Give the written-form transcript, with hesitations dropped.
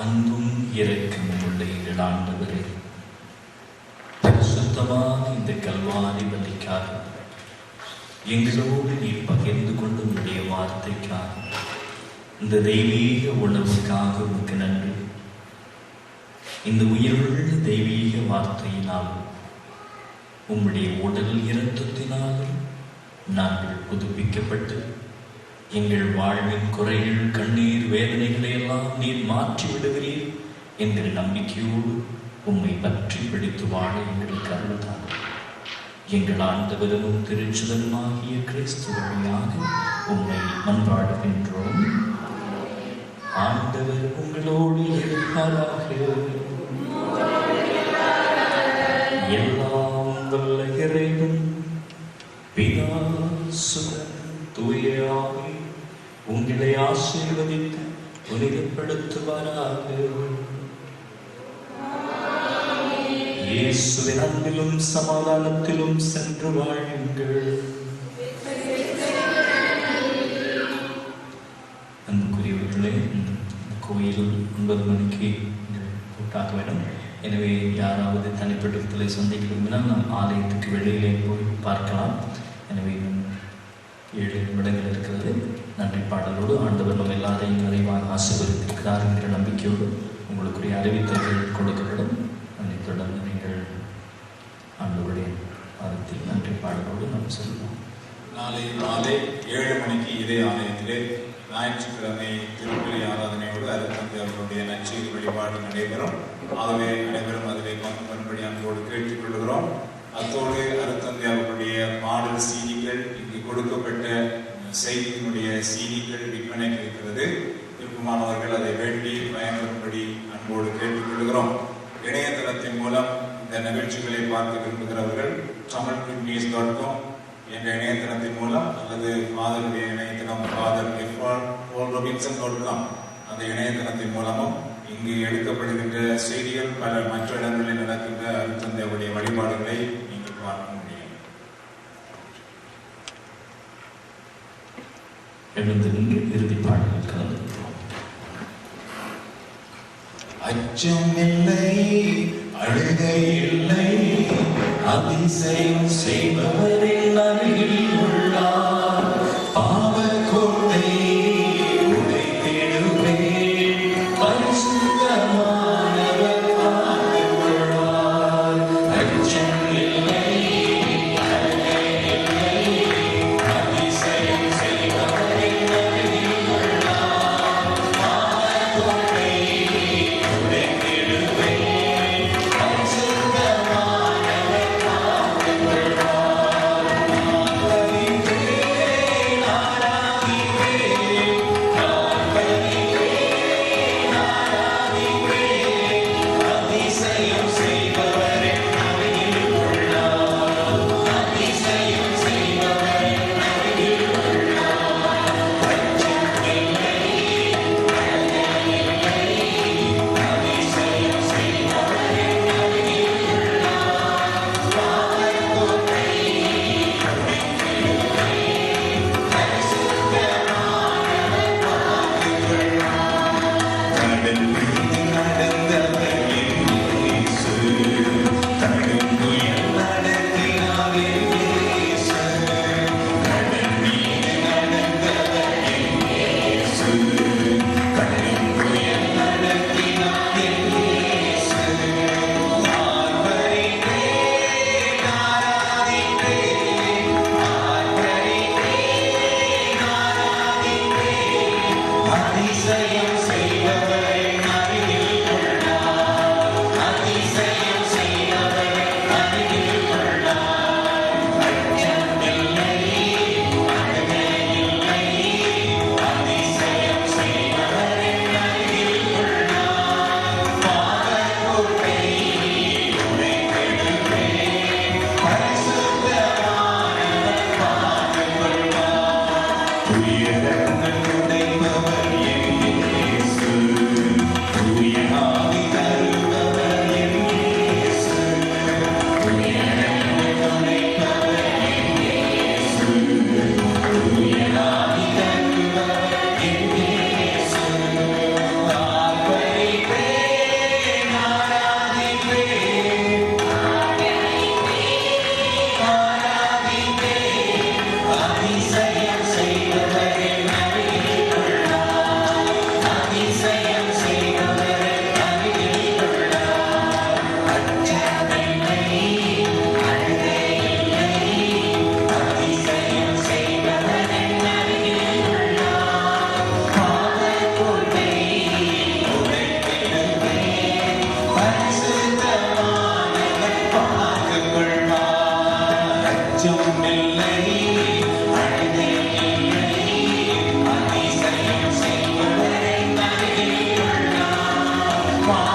அன்பும் இரக்கமும் உள்ள எங்கள் ஆண்டவரே, பரிசுத்தமான இந்த கல்வாரி பலிக்காக எங்களோடு நீர் பகிர்ந்து கொண்டு உடைய வார்த்தைக்காக, இந்த தெய்வீக உணவுக்காக உமக்கு நன்றி. இந்த உயிருள்ள தெய்வீக வார்த்தையினால் உம்முடைய உடல் இரத்தத்தினாலும் நாங்கள் புதுப்பிக்கப்பட்டு எங்கள் வாழ்வின் குறைகள், கண்ணீர், வேதனைகளை எல்லாம் நீர் மாற்றி விடுகிறீர் என்கிற நம்பிக்கையோடு உம்மை பற்றி பிடித்து வாழ எங்களுக்கு அருள்தான். எங்கள் ஆண்டவரும் திருச்சுதனுமாகிய கிறிஸ்து வழியாக உம்மை மன்றாடுகின்றோம். ஆண்டவர் உங்களோடு இருப்பாராக. எல்லாம் வல்ல இறைவன் பிதா, சுதன், தூய ஆவி உங்களை ஆசீர்வதித்து புனிதப்படுத்துவாராக. இயேசுவின் அன்பிலும் சமாதானத்திலும் சென்று வாழுங்கள். அன்புக்குரியவர்களே, கோயில் 9 மணிக்கு கூட்டாக வேண்டும். எனவே யாராவது தனிப்பட்ட விதத்தில் சந்திக்க விரும்பினால் நாம் ஆலயத்துக்கு வெளியிலே போய் பார்க்கலாம். எனவே 7 நிமிடங்கள் இருக்கிறது. நன்றி பாடலோடு ஆண்டவர் நம்ம எல்லாரையும் நிறைவாக ஆசீர்வதித்திருக்கிறார் என்கிற நம்பிக்கையோடு உங்களுக்குரிய அறிவித்தல்கள் கொடுக்கப்படும். அதை தொடர்ந்து நீங்கள் ஆண்டவருடைய பாதத்தில் நன்றி பாடலோடு நாம் செல்வோம். நாளை மாலை 7 மணிக்கு இதே ஆலயத்திலே ஞாயிற்றுக்கிழமை திருப்பலி ஆராதனையோடு அருட்தந்தை அவர்களுடைய நற்செய்தி வழிபாடு நடைபெறும். ஆகவே அனைவரும் அதிலே பங்கு பெறும்படி அன்போடு கேட்டுக்கொள்கிறோம். அத்தோடு அருட்தந்தை அவர்களுடைய பாடல் சீடிகள், இங்கு கொடுக்கப்பட்ட செய்தியினுடைய சீடிகள் விற்பனைக்கு இருக்கிறது. விருப்பமானவர்கள் அதை வேண்டி பயன்பெறும்படி அன்போடு கேட்டுக்கொள்கிறோம். இணையதளத்தின் மூலம் இந்த நிகழ்ச்சிகளை பார்க்க விரும்புகிறவர்கள் tamilkidneys.com என்ற இணையதளத்தின் மூலம் அல்லது ஃபாதருடைய இணையதளம் father.robinson.com அந்த இணையதளத்தின் மூலமும் இங்கு எடுக்கப்படுகின்ற செய்திகள் பல மற்ற இடங்களில் நடக்கின்ற அருட்தந்தையுடைய வழிபாடுகளை நீங்கள் பார்க்க முடியும். எழுந்து நின்று இறுதி பாடல்கள் கலந்து அச்சம் இல்லை, அழுகை இல்லை, அதிசயம் செய்பவரின் அருகில் உள்ளார். பாவக்கோட்டை உடைத்திடுவேன், பரிசுத்தமானவர் காத்துக் கொள்வார். அச்சம் இல்லை, அழுகை இல்லை, அதிசயம் செய்பவரின் அருகில் உள்ளார். பாவக்கோட்டை உடைத்திடுவேன், பரிசுத்தமானவர் காத்துக் கொள்வார். ஆராதிப்பேன், ஆராதிப்பேன், ஆராதிப்பேன், ஆராதிப்பேன், அதிசயம் செய்பவரின் அருகில் உள்ளார். அதிசயம் செய்பவரின் அருகில் உள்ளார். அச்சம் இல்லை, அழுகை இல்லை, அதிசயம் செய்பவரின் அருகில் உள்ளார். பாவக்கோட்டை உடைத்திடுவேன், பரிசுத்தமானவர் காத்துக் கொள்வார். கடல் மீது நடந்தவர் என் இயேசு, கடும்புயல் நடத்தினார் என் இயேசு. கடல் மீது நடந்தவர் என் இயேசு, கடும்புயல் நடத்தினார் என் இயேசு. ஆர்ப்பரிப்பேன், ஆராதிப்பேன், ஆர்ப்பரிப்பேன், ஆராதிப்பேன், அதிசயம் செய்பவரின் அருகில் உள்ளார். அதிசயம் செய்பவரின் அருகில் உள்ளார். அச்சம் இல்லை, அழுகை இல்லை, அதிசயம் செய்பவரின் அருகில் உள்ளார். பாவக்கோட்டை உடைத்திடுவேன், பரிசுத்தமானவர் காத்துக் கொள்வார். துயரங்கள் உடைப்பவர் என் இயேசு, தூய ஆவி தருபவர் என் இயேசு. துயரங்கள் உடைப்பவர் என் இயேசு, தூய ஆவி தருபவர் என் இயேசு. ஆர்ப்பரிப்பேன், வா